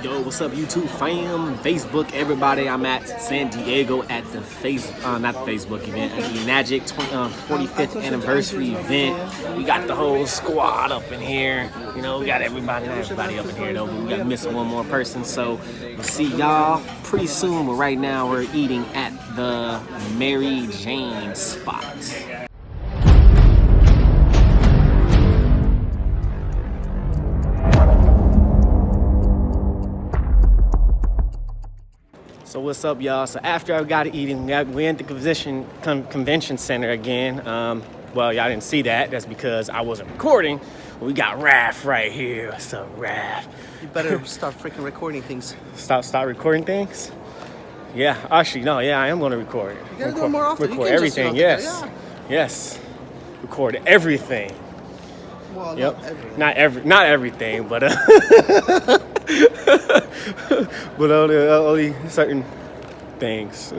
Yo, what's up, YouTube fam, Facebook, everybody? I'm at San Diego at the not the Facebook event, at the Enagic 45th anniversary event. We got the whole squad up in here. You know, we got everybody up in here though, but we got missing one more person. So we'll see y'all pretty soon. But right now we're eating at the Mary Jane spot. So what's up, y'all? So after I got eating, we're at the convention center again. Well, y'all didn't see that. That's because I wasn't recording. We got Raph right here. What's up, Raph? You better start freaking recording things. Start recording things? Yeah, actually, no. Yeah, I am going to record. You gotta do it more often. Record everything. Yes, yeah. Yes. Record everything. Well, yep. not everything. Not everything, but but only certain things.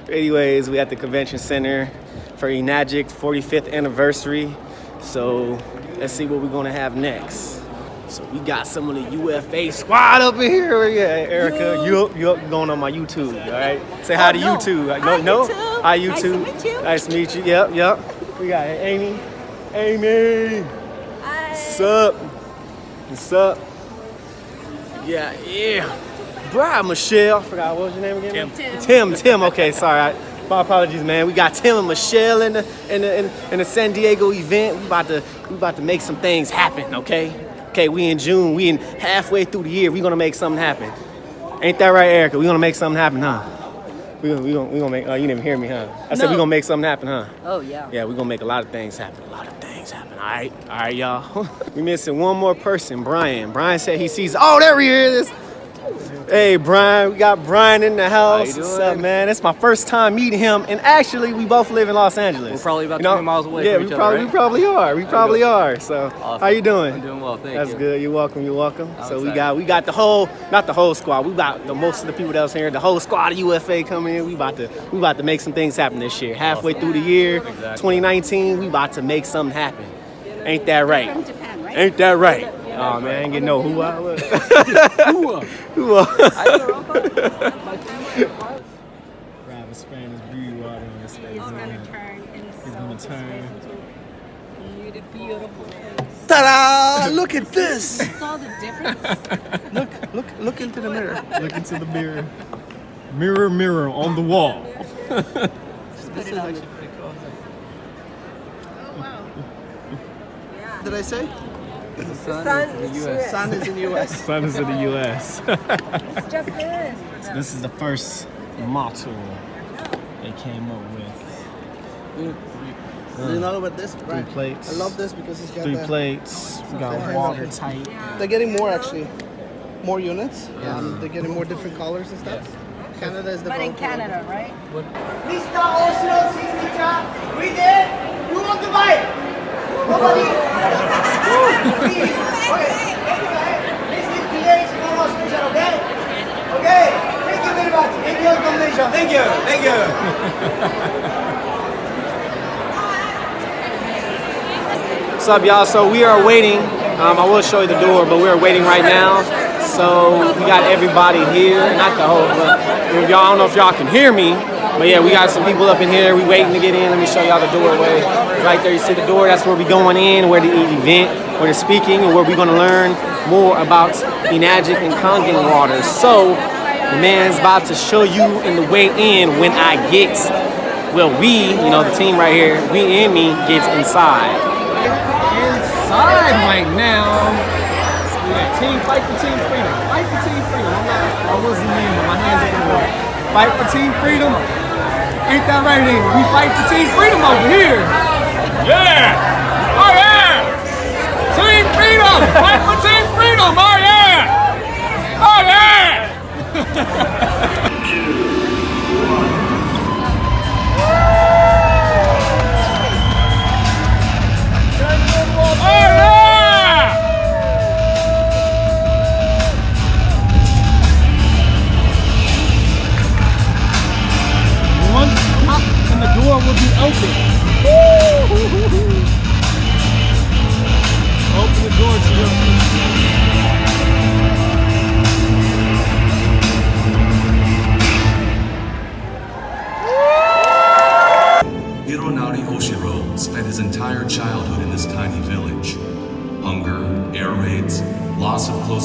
Anyways, we at the convention center for Enagic 45th anniversary. So let's see what we're gonna have next. So we got some of the UFA squad up in here. Where you at, Erica? You up going on my YouTube, all right? Say hi to YouTube. No? Hi, YouTube. Nice to meet you. Nice to meet you. Yep. We got Amy. Amy. Hi. What's up? Yeah. Brian Michelle. I forgot, what was your name again? Tim. Okay, sorry. My apologies, man. We got Tim and Michelle in the San Diego event. We about to make some things happen, okay? Okay, we in June. We in halfway through the year. We gonna make something happen. Ain't that right, Erica? We gonna make something happen, huh? We gonna make. You didn't even hear me, huh? I said we gonna make something happen, huh? Oh yeah. Yeah, we gonna make a lot of things happen. All right, y'all. We missing one more person, Brian. Brian said he sees. Oh, there he is. Hey, Brian. We got Brian in the house. How you doing? What's up, man? It's my first time meeting him, and actually, we both live in Los Angeles. We're probably about 20 miles away from each other, right? We probably are. So, awesome. How you doing? I'm doing well, thank you. That's good. You're welcome. So excited. we got the whole, not the whole squad. We got most of the people that was here. The whole squad of UFA coming in. We about to make some things happen this year. Halfway through the year, Exactly. 2019, we about to make something happen. Ain't that right? From Japan, right? Ain't that right? Oh man, I ain't getting no who I was. Rabbit spraying his beauty water on his face. He's gonna turn. He's gonna turn. Beautiful. Ta-da! Look at this. Saw the difference? Look into the mirror. Look into the mirror. Mirror on the wall. Just put it on. Oh wow. Yeah. Did I say? The sun is in the U.S. Sun is in the U.S. Sun is in the U.S. It's just this. So this is the first motto they came up with. Do you know about this? Right. 3 plates. I love this because it's got 3 the, plates. We got the- watertight. They're getting more actually. More units. They're getting more different colors and stuff. Canada is the But in gold. Canada, right? Mr. Oshiro signature, we there? Who want to buy it? Nobody? Please. Okay. This is today's promo special, okay? Okay. Thank you very much. Thank you, combination. Thank you. What's up, y'all? So we are waiting. I will show you the door, but we're waiting right now. So we got everybody here. Not the whole, but if y'all, I don't know if y'all can hear me, but yeah, we got some people up in here. We waiting to get in. Let me show y'all the doorway. Right there, you see the door. That's where we going in, where the event, where they're speaking, and where we're gonna learn more about Enagic and Kangen waters. So the man's about to show you in the way in when I get, well, we, the team right here, we and me gets inside. Inside right now. We got fight for team freedom. Fight for team freedom. I wasn't in, but my hands are in. Fight for team freedom. Ain't that right, nigga? We fight for team freedom over here. Yeah. Oh yeah. Team freedom. Fight for team freedom. Oh yeah. Oh yeah. Door will be open. Open the door to your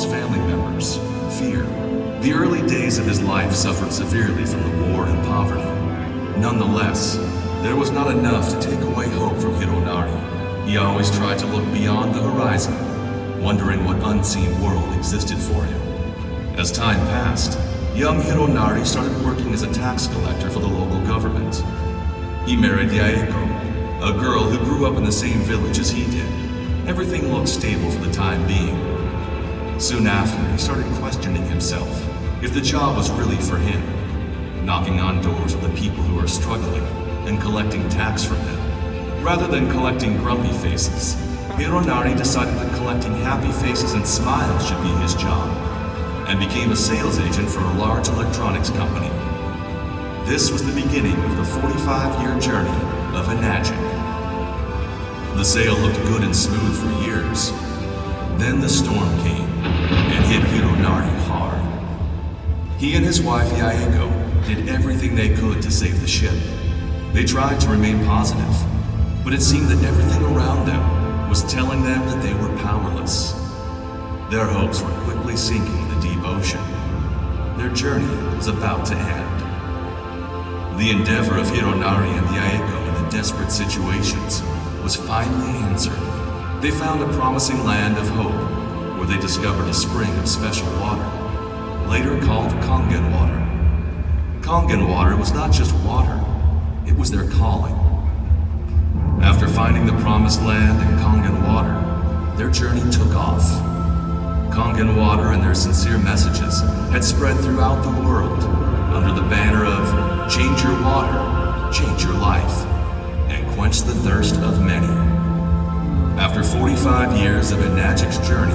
lost family members, fear. The early days of his life suffered severely from the war and poverty. Nonetheless, there was not enough to take away hope from Hironari. He always tried to look beyond the horizon, wondering what unseen world existed for him. As time passed, young Hironari started working as a tax collector for the local government. He married Yaeko, a girl who grew up in the same village as he did. Everything looked stable for the time being. Soon after, he started questioning himself if the job was really for him, knocking on doors of the people who are struggling and collecting tax from them. Rather than collecting grumpy faces, Hironari decided that collecting happy faces and smiles should be his job, and became a sales agent for a large electronics company. This was the beginning of the 45-year journey of Enagic. The sale looked good and smooth for years. Then the storm came and hit Hironari hard. He and his wife Yaeko did everything they could to save the ship. They tried to remain positive, but it seemed that everything around them was telling them that they were powerless. Their hopes were quickly sinking in the deep ocean. Their journey was about to end. The endeavor of Hironari and Yaeko in the desperate situations was finally answered. They found a promising land of hope, where they discovered a spring of special water, later called Kangen water. Kangen water was not just water, it was their calling. After finding the promised land and Kangen water, their journey took off. Kangen water and their sincere messages had spread throughout the world under the banner of "Change your water, change your life," and quench the thirst of many. After 45 years of Enagic's journey,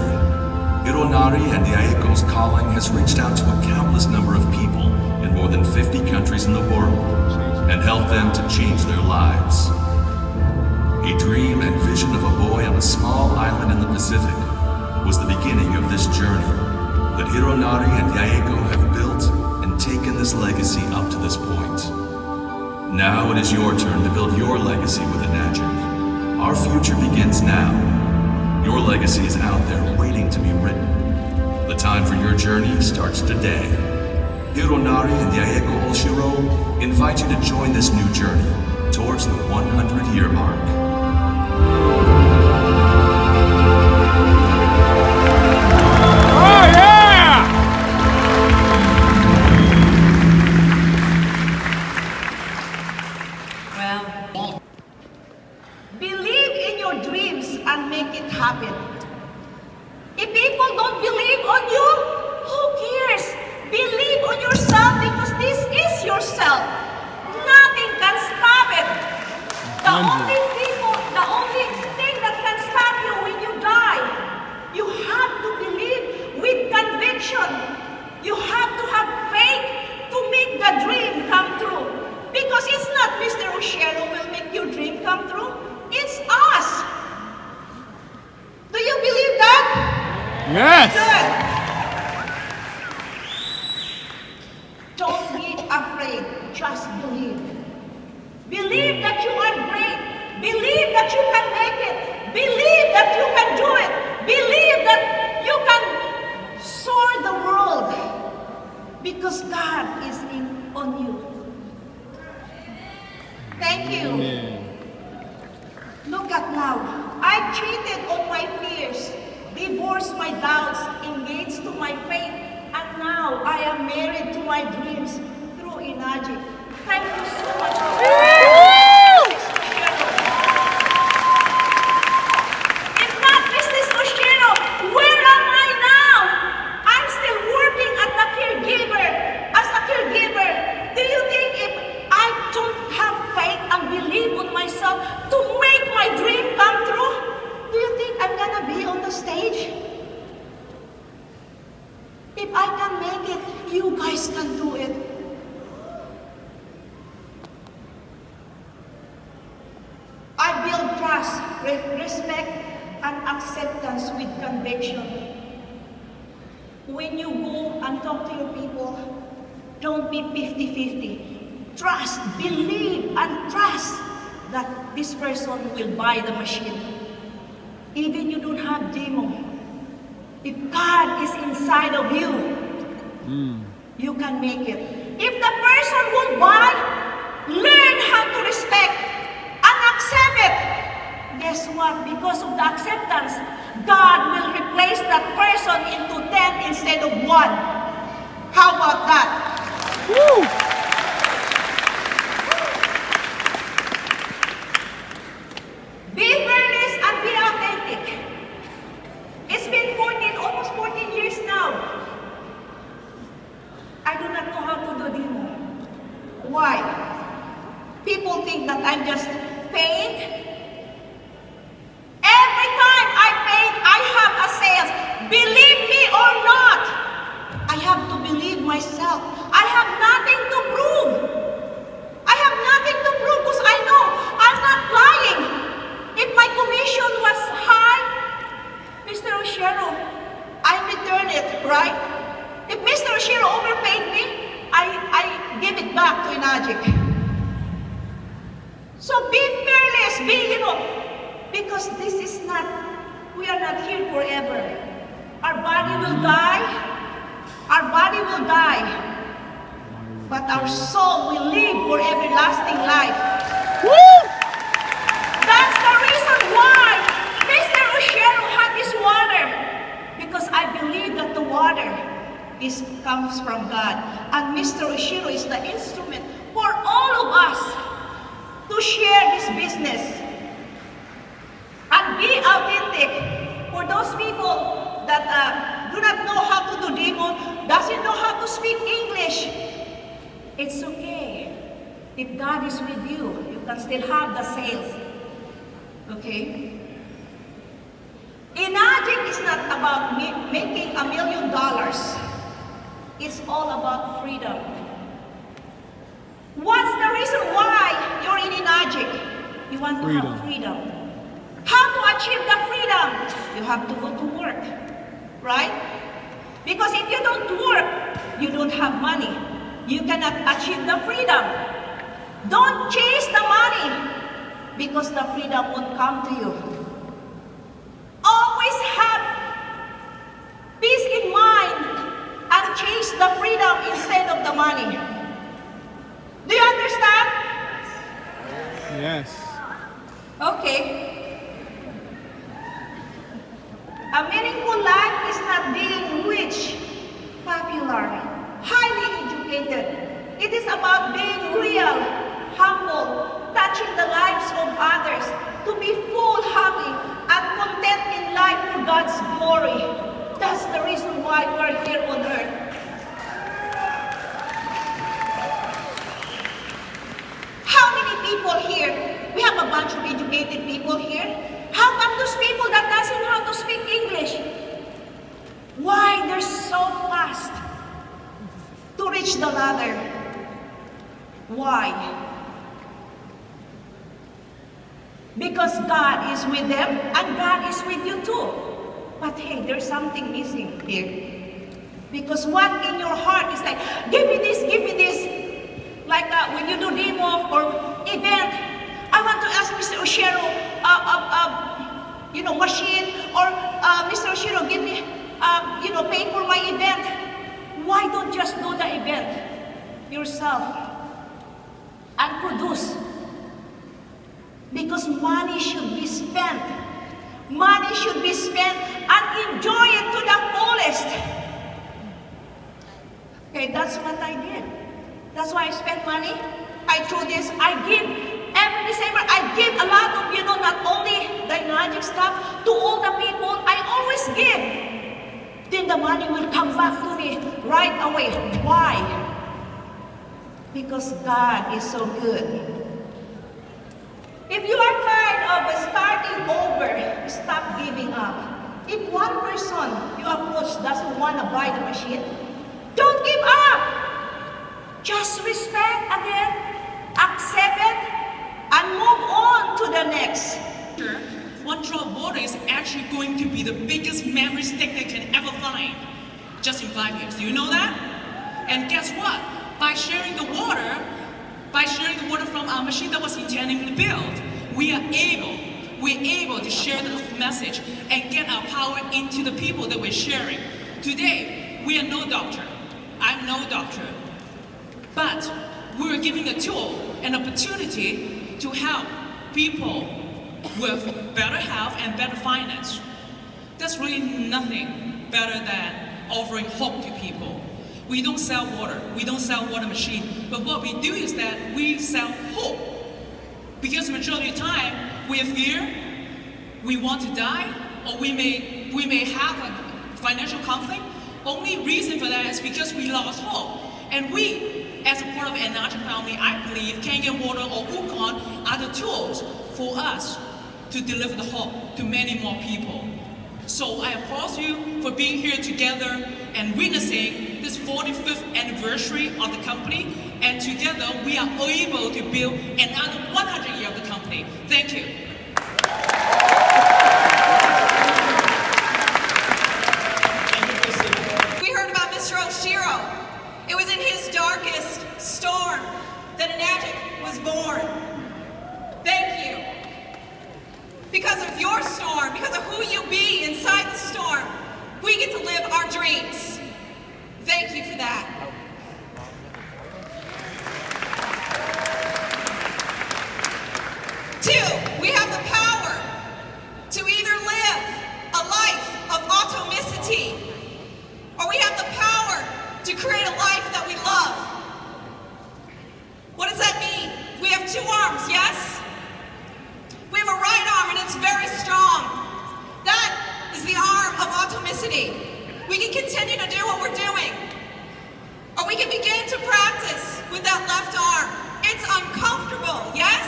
Hironari and Yaeko's calling has reached out to a countless number of people in more than 50 countries in the world and helped them to change their lives. A dream and vision of a boy on a small island in the Pacific was the beginning of this journey that Hironari and Yaeko have built and taken this legacy up to this point. Now it is your turn to build your legacy with Enagic. Our future begins now. Your legacy is out there waiting to be written. The time for your journey starts today. Hironari and Yaeko Oshiro invite you to join this new journey towards the 100-year mark. Oh yeah! Well, believe in your dreams and make it happen. If people don't believe on you, who cares? Believe on yourself because this is yourself. Nothing can stop it. The only thing that can stop you when you die, you have to believe with conviction. You have to have faith to make the dream come true. Because it's not Mr. Oshiro will make your dream come true. It's us. Do you believe that? Yes! Good. Don't be afraid. Just believe. Believe that you are great. Believe that you can make it. Believe that you can do it. Believe that you can soar the world. Because God is on you. Thank you. Look at now. I cheated on my fears, divorced my doubts, engaged to my faith, and now I am married to my dreams through Enagic. Thank you so much. If not Mrs. Oshiro, where am I now? I'm still working as a caregiver. Do you think if I don't have faith and believe on myself to make my dream come true, do you think I'm gonna be on the stage? If I can make it, you guys can do it. I build trust, respect, and acceptance with conviction. When you go and talk to your people, don't be 50-50. Trust, believe, and trust that this person will buy the machine. Even you don't have demo, If God is inside of you, you can make it. If the person will buy, learn how to respect and accept it. Guess what? Because of the acceptance, God will replace that person into 10 instead of 1. How about that? Woo! Be fearless and be authentic. It's been almost 14 years now. I do not know how to do demo. Why? People think that I'm just paid. Every time I paid, I have a sales. Believe me or not, I have to believe myself. I have nothing to prove. I have nothing to prove because I know I'm not lying. If my commission was high, Mr. Oshiro, I return it, right? If Mr. Oshiro overpaid me, I give it back to Enagic. So be fearless, because this is not, we are not here forever. Our body will die, but our soul will live for everlasting life. Woo! That's the reason why Mr. Oshiro had this water, because I believe that the water comes from God, and Mr. Oshiro is the instrument for all of us to share this business and be authentic. For those people that do not know how to do demo, doesn't know how to speak English, it's okay. If God is with you, you can still have the sales. Okay? Enagic is not about making $1 million. It's all about freedom. What's the reason why you're in Enagic? You want to have freedom. How to achieve the freedom? You have to go to work, right? Because if you don't work, you don't have money. You cannot achieve the freedom. Don't chase the money, because the freedom won't come to you. Always have peace in mind and chase the freedom instead of the money. Do you understand? Yes. Okay. A meaningful life is not being rich, popular, highly educated. It is about being real, humble, touching the lives of others, to be full, happy, and content in life for God's glory. That's the reason why we're here on earth. How many people here? We have a bunch of educated people here. How come those people that doesn't know how to speak English? Why they're so fast to reach the ladder? Why? Because God is with them and God is with you too. But hey, there's something missing here. Because what in your heart is like, give me this, give me this. Like when you do demo or event, I want to ask Mr. Oshiro, machine, or Mr. Oshiro, give me, pay for my event. Why don't just do the event yourself and produce? Because money should be spent. Money should be spent and enjoy it to the fullest. Okay, that's what I did. That's why I spent money. I threw this. I give every December. I give a lot of, not only the Enagic stuff, to all the people. I always give. Then the money will come back to me right away. Why? Because God is so good. If you are tired of starting over, stop giving up. If one person you approach doesn't want to buy the machine, don't give up. Just respect again, accept it, and move on to the next. One drop of water is actually going to be the biggest memory stick they can ever find. Just in 5 years. Do you know that? And guess what? By sharing the water from our machine that was intending to build, we are able we're able to share the message and get our power into the people that we're sharing. Today, we are no doctor. I'm no doctor. But we're giving a tool, an opportunity to help people with better health and better finance. That's really nothing better than offering hope to people. We don't sell water. We don't sell water machine. But what we do is that we sell hope. Because the majority of the time, we have fear, we want to die, or we may have a financial conflict. Only reason for that is because we lost hope. And we, as a part of the Enagic family, I believe Kangen Water or Ukon are the tools for us to deliver the hope to many more people. So I applaud you for being here together and witnessing this 45th anniversary of the company. And together we are able to build another 100 years of the company. Thank you. We heard about Mr. Oshiro. It was in his darkest storm that Enagic was born. Thank you. Because of your storm, because of who you be inside the storm, we get to live our dreams. Thank you for that. Two, we have the power to either live a life of automicity, or we have the power to create a life that we love. What does that mean? We have two arms, yes? We have a right arm and it's very strong. That is the arm of automicity. We can continue to do what we're doing. Or we can begin to practice with that left arm. It's uncomfortable, yes?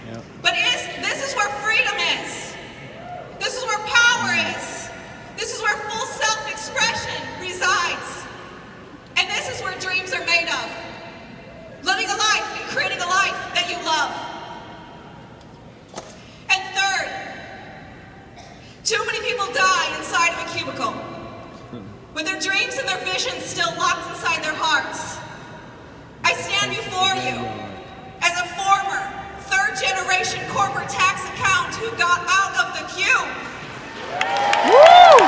Yep. But this is where freedom is. This is where power is. This is where full self-expression resides. And this is where dreams are made of. Living a life and creating a life that you love. And third, too many people die inside of a cubicle, with their dreams and their visions still locked inside their hearts. I stand before you as a former third-generation corporate tax accountant who got out of the cube. Woo!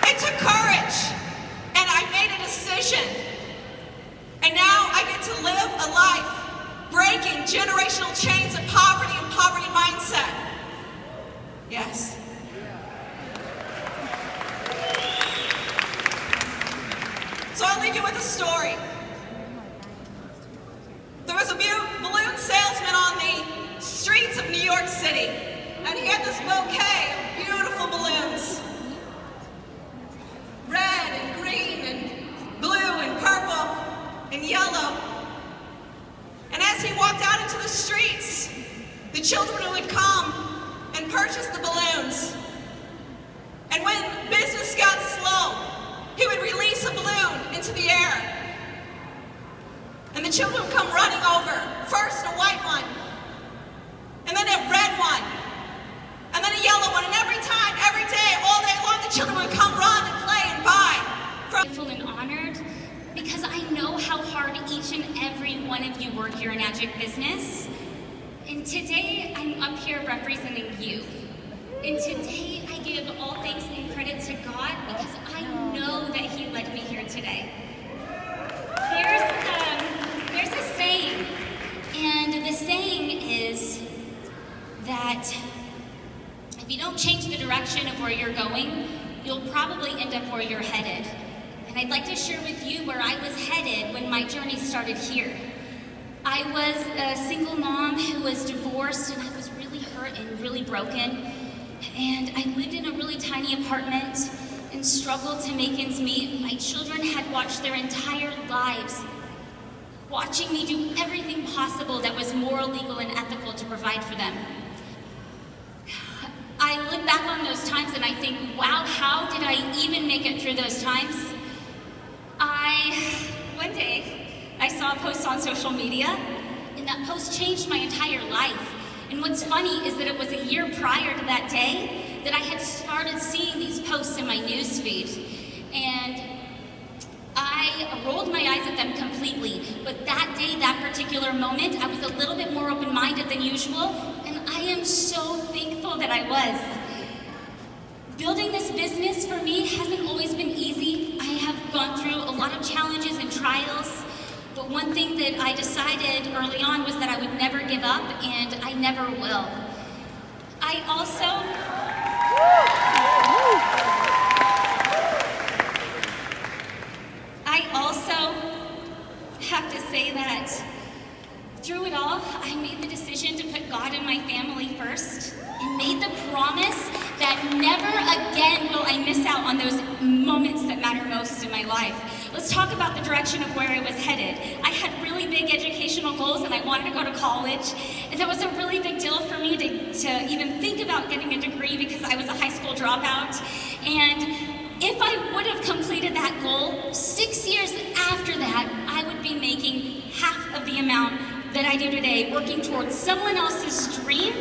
It took courage, and I made a decision. And now I get to live a life breaking generational chains of poverty and poverty mindset. Yes. So I'll leave you with a story. There was a balloon salesman on the streets of New York City, and he had this bouquet of beautiful balloons. Red and green and blue and purple and yellow. And as he walked out into the streets, the children would come and purchase the balloons. And when business got slow, he would release a balloon into the air. And the children would come running over. First a white one, and then a red one, and then a yellow one. And every time, every day, all day long, the children would come run and play and buy. Grateful and honored because I know how hard each and every one of you work your Enagic business. And today, I'm up here representing you. And today, I give all thanks and credit to God because I know that He led me here today. There's a saying, and the saying is that if you don't change the direction of where you're going, you'll probably end up where you're headed. And I'd like to share with you where I was headed when my journey started here. I was a single mom who was divorced, and I was really hurt and really broken. And I lived in a really tiny apartment and struggled to make ends meet. My children had watched their entire lives watching me do everything possible that was moral, legal, and ethical to provide for them. I look back on those times and I think, wow, how did I even make it through those times? One day, I saw a post on social media, and that post changed my entire life. And what's funny is that it was a year prior to that day that I had started seeing these posts in my newsfeed. And I I rolled my eyes at them completely. But that day, that particular moment, I was a little bit more open-minded than usual, and I am so thankful that I was. Building this business for me hasn't always been easy. I have gone through a lot of challenges and trials, but one thing that I decided early on was that I would never give up, and I never will. I also have to say that through it all, I made the decision to put God and my family first and made the promise that never again will I miss out on those moments that matter most in my life. Let's talk about the direction of where I was headed. I had really big educational goals and I wanted to go to college, and that was a really big deal for me to even think about getting a degree because I was a high school dropout. And if I would have completed that goal, 6 years after that, I would be making half of the amount that I do today, working towards someone else's dream.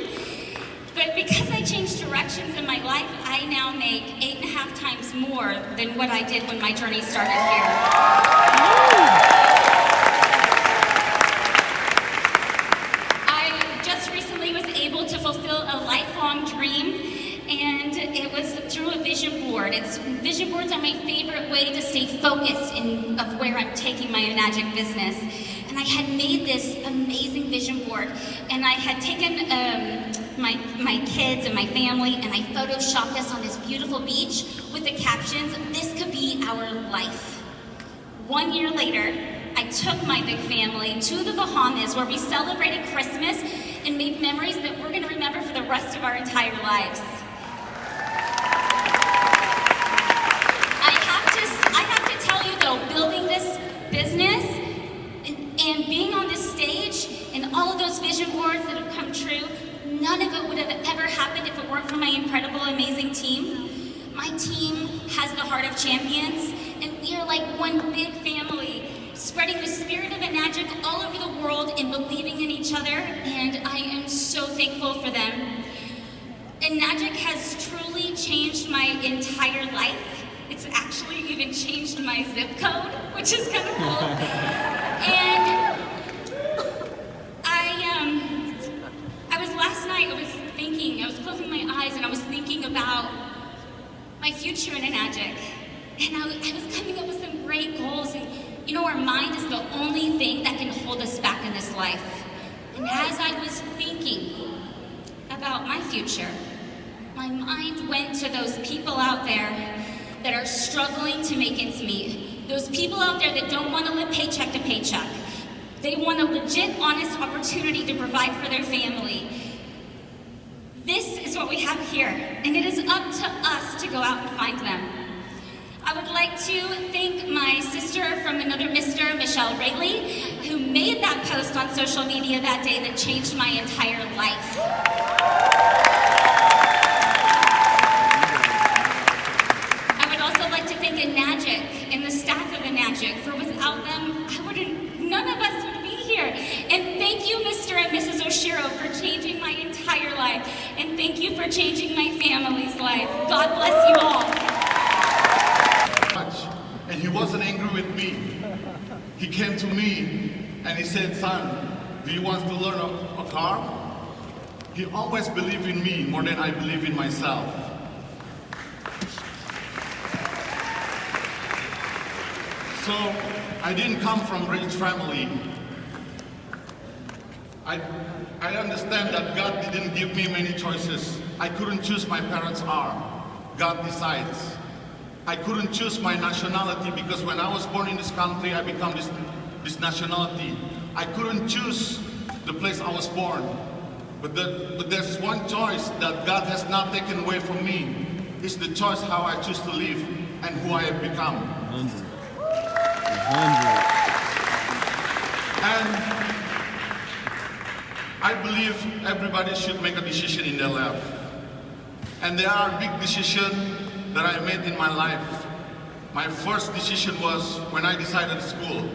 But because I changed directions in my life, I now make 8.5 times more than what I did when my journey started here. I just recently was able to fulfill a lifelong dream, and it was through a vision board. Vision boards are my favorite way to stay focused of where I'm taking my Enagic business. And I had made this amazing vision board, and I had taken my kids and my family, and I photoshopped us on this beautiful beach with the captions, "This could be our life." 1 year later, I took my big family to the Bahamas where we celebrated Christmas and made memories that we're gonna remember for the rest of our entire lives. I have to tell you though, building this business and being on this stage and all of those vision boards that have come true, none of it would have ever happened if it weren't for my incredible, amazing team. My team has the heart of champions, and we are like one big family, spreading the spirit of Enagic all over the world and believing in each other, and I am so thankful for them. Enagic has truly changed my entire life. It's actually even changed my zip code, which is kind of cool. And last night I was closing my eyes and I was thinking about my future in Enagic. And I was coming up with some great goals, and you know, our mind is the only thing that can hold us back in this life. And as I was thinking about my future, my mind went to those people out there that are struggling to make ends meet. Those people out there that don't want to live paycheck to paycheck. They want a legit, honest opportunity to provide for their family. This is what we have here, and it is up to us to go out and find them. I would like to thank my sister from another Mr., Michelle Rayleigh, who made that post on social media that day that changed my entire life. I would also like to thank Enagic and the staff of Enagic, for without them, none of us would be here. And thank you, Mr. and Mrs. Oshiro, for changing my entire life. And thank you for changing my family's life. God bless you all. And he wasn't angry with me. He came to me and he said, "Son, do you want to learn a car?" He always believed in me more than I believe in myself. So I didn't come from a rich family. I understand that God didn't give me many choices. I couldn't choose my parents' arm. God decides. I couldn't choose my nationality because when I was born in this country, I become this nationality. I couldn't choose the place I was born. But there's one choice that God has not taken away from me. It's the choice how I choose to live and who I have become. 100. And I believe everybody should make a decision in their life. And there are big decisions that I made in my life. My first decision was when I decided school.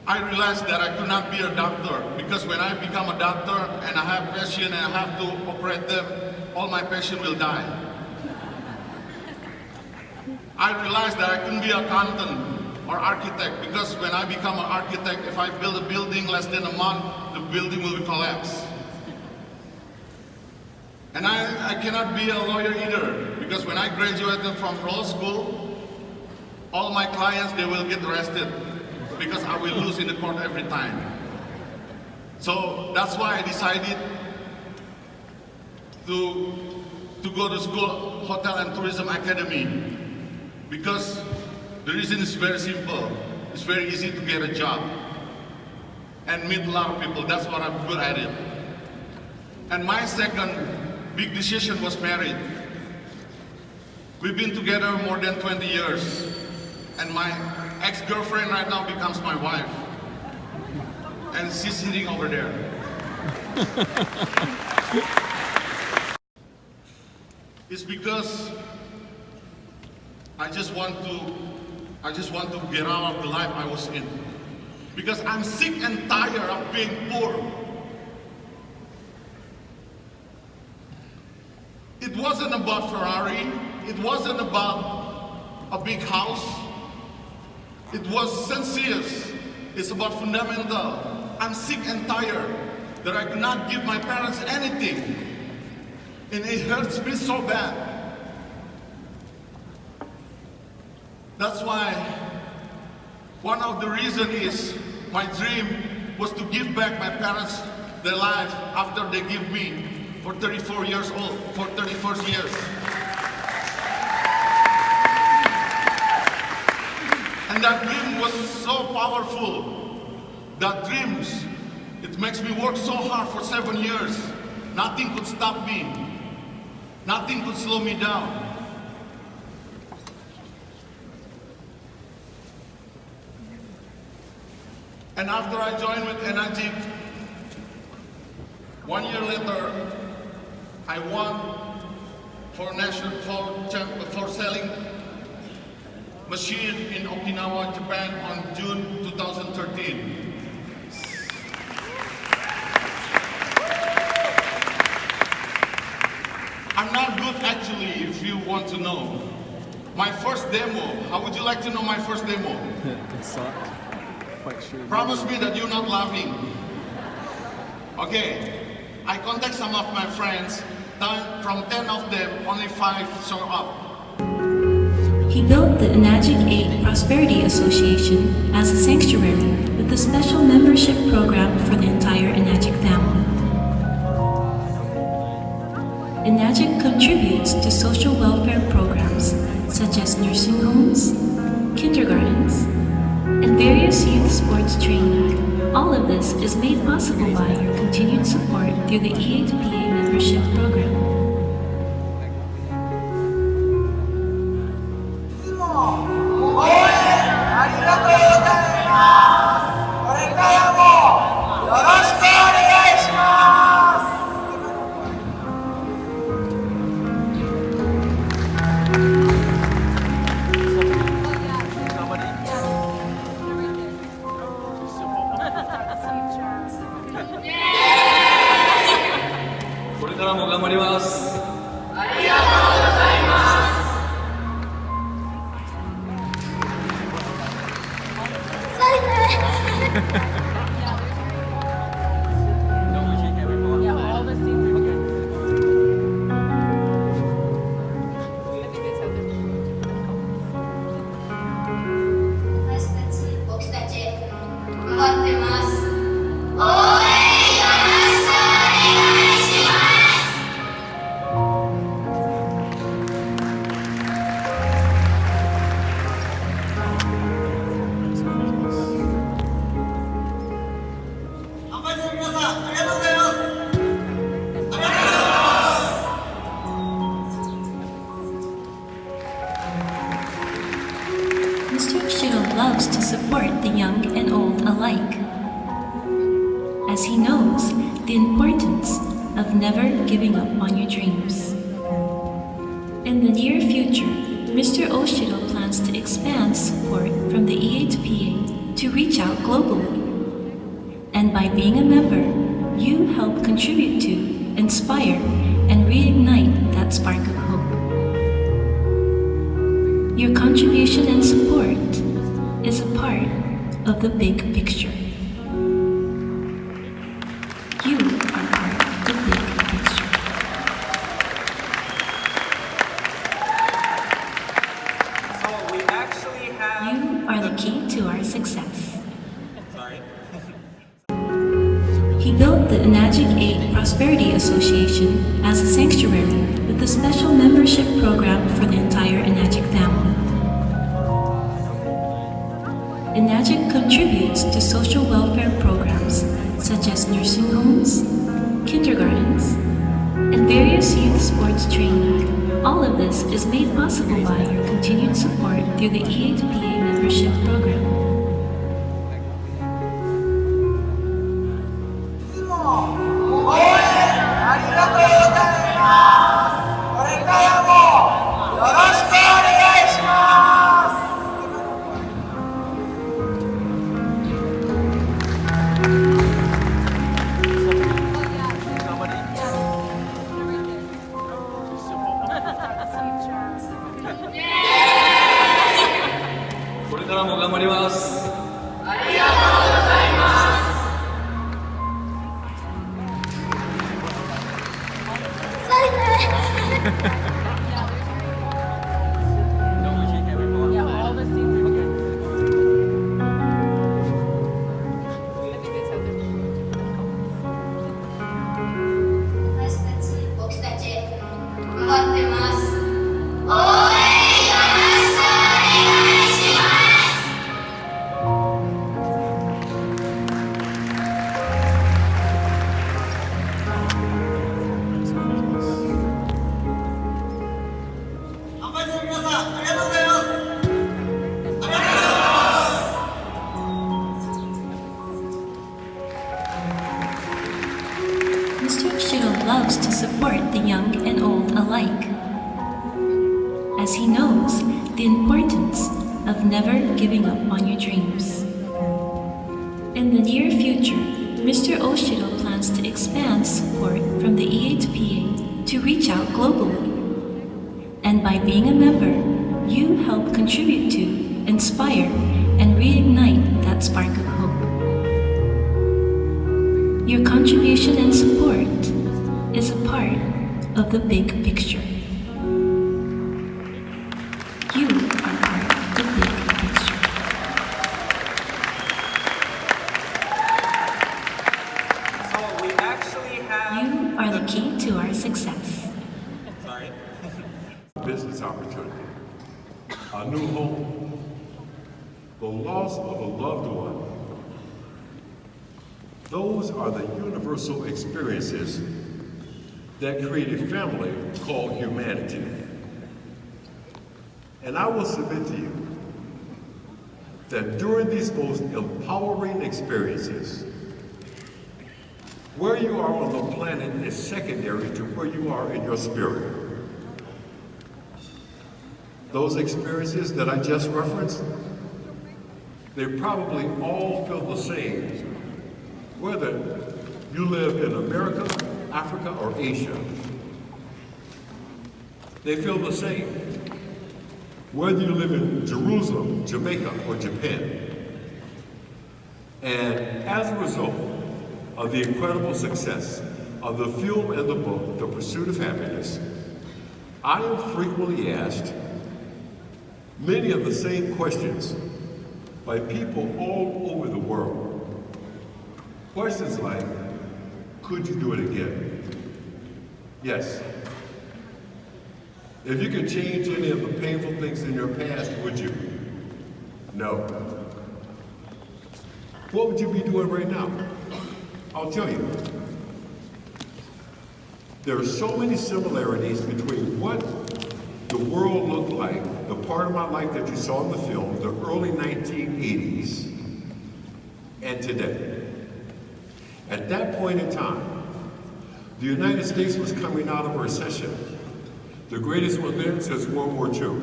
I realized that I could not be a doctor because when I become a doctor and I have patient and I have to operate them, all my patient will die. I realized that I couldn't be an accountant or architect, because when I become an architect, if I build a building less than a month, the building will collapse. And I cannot be a lawyer either, because when I graduated from law school, all my clients, they will get arrested because I will lose in the court every time. So that's why I decided to go to school, Hotel and Tourism Academy, because the reason is very simple. It's very easy to get a job and meet a lot of people. That's what I'm good at it. And my second big decision was married. We've been together more than 20 years. And my ex-girlfriend right now becomes my wife. And she's sitting over there. It's because I just want to get out of the life I was in. Because I'm sick and tired of being poor. It wasn't about Ferrari. It wasn't about a big house. It was sincere. It's about fundamental. I'm sick and tired that I could not give my parents anything. And it hurts me so bad. That's why one of the reasons is my dream was to give back my parents their life after they give me for 34 years old, for 31st years. And that dream was so powerful. That dreams, it makes me work so hard for 7 years. Nothing could stop me. Nothing could slow me down. And after I joined with Enagic, 1 year later, I won for selling machine in Okinawa, Japan on June 2013. I'm not good actually, if you want to know. My first demo, how would you like to know my first demo? It sucked. Quite sure. Promise me that you're not laughing. Okay, I contact some of my friends. From 10 of them, only 5 show up. He built the Enagic 8 Prosperity Association as a sanctuary with a special membership program for the entire Enagic family. Enagic contributes to social welfare programs such as nursing homes, kindergartens, and various youth sports training. All of this is made possible by your continued support through the E8PA membership program. Mr. Oshiro loves to support the young and old alike, as he knows the importance of never giving up on your dreams. In the near future, Mr. Oshiro plans to expand support from the E8PA to reach out globally. And by being a member, you help contribute to, inspire, and reignite that spark of hope. Your contribution and support is a of the big picture. You are part of the big picture. So we actually have... You are the key to our success. Sorry. He built the Enagic 8 Prosperity Association as a sanctuary with a special membership program for the entire Enagic family. Enagic contributes to social welfare programs such as nursing homes, kindergartens, and various youth sports training. All of this is made possible by your continued support through the E8PA membership program. Mr. Oshiro loves to support the young and old alike, as he knows the importance of never giving up on your dreams. In the near future, Mr. Oshiro plans to expand support from the E8PA to reach out globally. And by being a member, you help contribute to, inspire, and reignite that spark of hope. Your contribution and support is a part of the big picture. You are part of the big picture. So we actually have... You are the key to our success. Sorry. Business opportunity, a new home, the loss of a loved one. Those are the universal experiences that create a family called humanity. And I will submit to you that during these most empowering experiences, where you are on the planet is secondary to where you are in your spirit. Those experiences that I just referenced, they probably all feel the same, whether you live in America, Africa, or Asia. They feel the same, whether you live in Jerusalem, Jamaica, or Japan. And as a result of the incredible success of the film and the book, The Pursuit of Happiness, I am frequently asked many of the same questions by people all over the world. Questions like, could you do it again? Yes. If you could change any of the painful things in your past, would you? No. What would you be doing right now? I'll tell you. There are so many similarities between what the world looked like, the part of my life that you saw in the film, the early 1980s, and today. At that point in time, the United States was coming out of a recession, the greatest one then since World War II.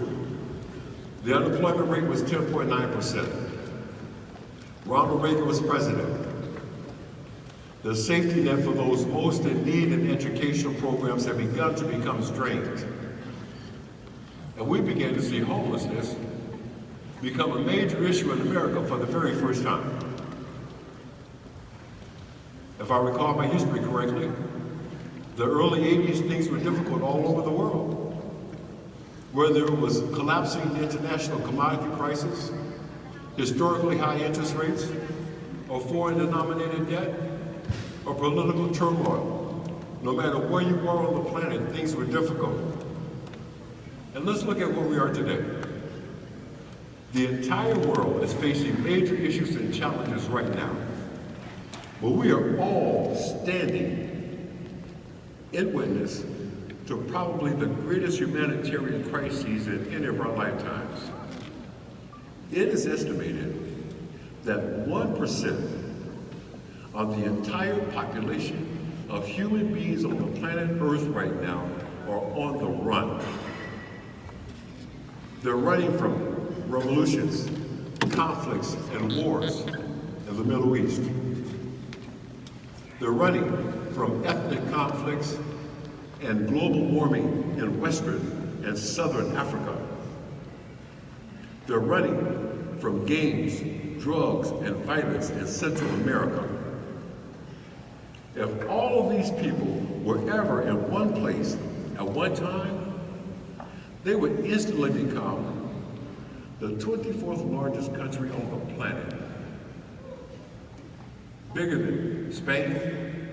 The unemployment rate was 10.9%. Ronald Reagan was president. The safety net for those most in need in educational programs had begun to become strained. And we began to see homelessness become a major issue in America for the very first time. If I recall my history correctly, the early 80s, things were difficult all over the world. Whether it was collapsing international commodity prices, historically high interest rates, or foreign denominated debt, or political turmoil. No matter where you were on the planet, things were difficult. And let's look at where we are today. The entire world is facing major issues and challenges right now. But we are all standing in witness to probably the greatest humanitarian crises in any of our lifetimes. It is estimated that 1% of the entire population of human beings on the planet Earth right now are on the run. They're running from revolutions, conflicts, and wars in the Middle East. They're running from ethnic conflicts and global warming in Western and Southern Africa. They're running from gangs, drugs, and violence in Central America. If all of these people were ever in one place at one time, they would instantly become the 24th largest country on the planet. Bigger than Spain,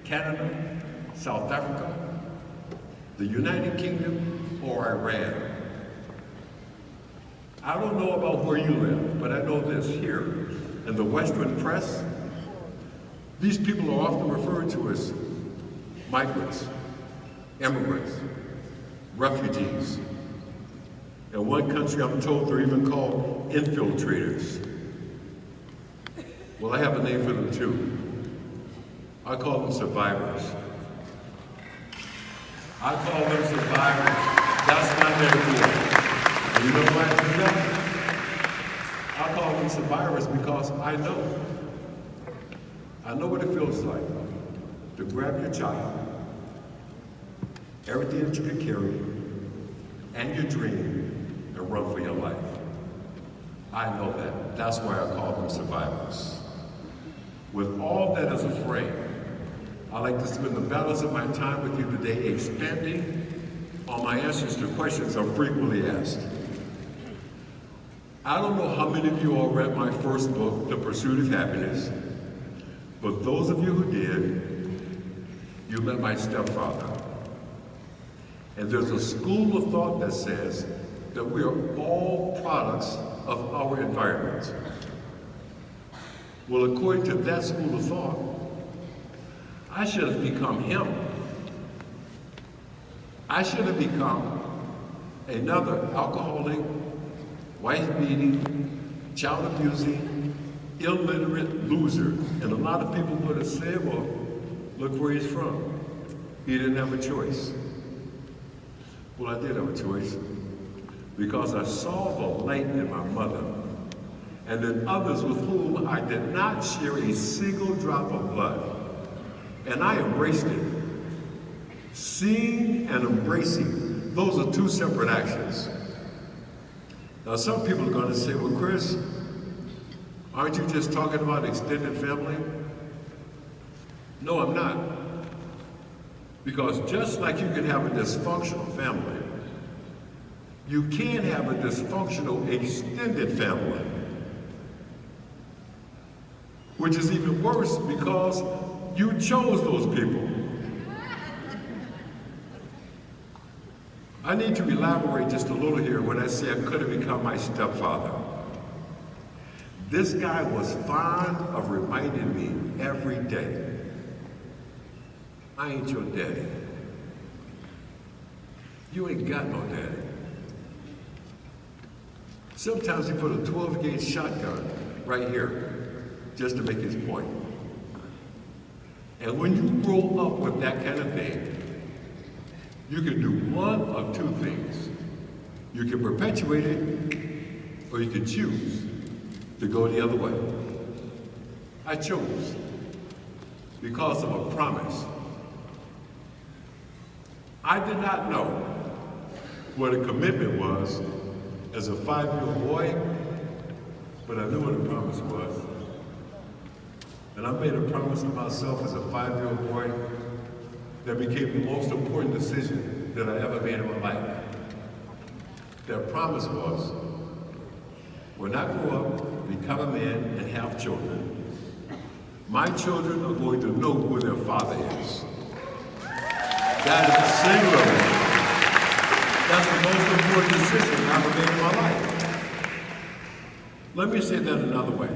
Canada, South Africa, the United Kingdom, or Iran. I don't know about where you live, but I know this here. In the Western press, these people are often referred to as migrants, immigrants, refugees. In one country, I'm told they're even called infiltrators. Well, I have a name for them too. I call them survivors. I call them survivors. That's my metaphor. And you know why I do that? I call them survivors because I know what it feels like to grab your child, everything that you can carry, and your dream, and run for your life. I know that. That's why I call them survivors. With all that is a frame, I'd like to spend the balance of my time with you today expanding on my answers to questions I'm frequently asked. I don't know how many of you all read my first book, The Pursuit of Happiness, but those of you who did, you met my stepfather. And there's a school of thought that says that we are all products of our environment. Well, according to that school of thought, I should have become him. I should have become another alcoholic, wife-beating, child-abusing, illiterate loser. And a lot of people would have said, well, look where he's from. He didn't have a choice. Well, I did have a choice because I saw the light in my mother and in others with whom I did not share a single drop of blood. And I embraced it. Seeing and embracing, those are two separate actions. Now, some people are going to say, well, Chris, aren't you just talking about extended family? No, I'm not. Because just like you can have a dysfunctional family, you can have a dysfunctional extended family. Which is even worse because you chose those people. I need to elaborate just a little here when I say I could have become my stepfather. This guy was fond of reminding me every day, I ain't your daddy. You ain't got no daddy. Sometimes he put a 12-gauge shotgun right here just to make his point. And when you grow up with that kind of thing, you can do one of two things. You can perpetuate it, or you can choose to go the other way. I chose because of a promise. I did not know what a commitment was as a 5-year-old boy but I knew what the promise was. And I made a promise to myself as a 5-year-old boy that became the most important decision that I ever made in my life. That promise was, when I grow up, become a man, and have children, my children are going to know who their father is. That is singular. That's the most important decision I ever made in my life. Let me say that another way.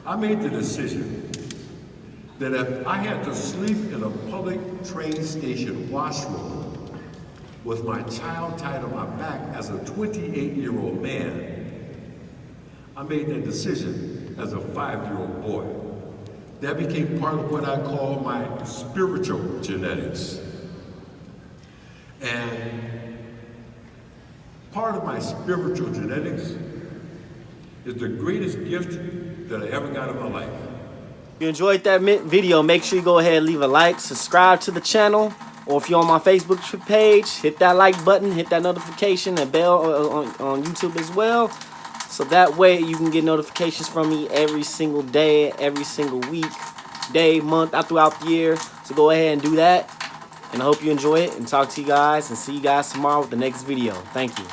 I made the decision that if I had to sleep in a public train station washroom with my child tied on my back as a 28-year-old man, I made that decision as a 5-year-old boy. That became part of what I call my spiritual genetics. And part of my spiritual genetics is the greatest gift that I ever got in my life. If you enjoyed that video, make sure you go ahead and leave a like, subscribe to the channel, or if you're on my Facebook page, hit that like button, hit that notification and bell on YouTube as well. So that way you can get notifications from me every single day, every single week, day, month, throughout the year. So go ahead and do that. And I hope you enjoy it, and talk to you guys and see you guys tomorrow with the next video. Thank you.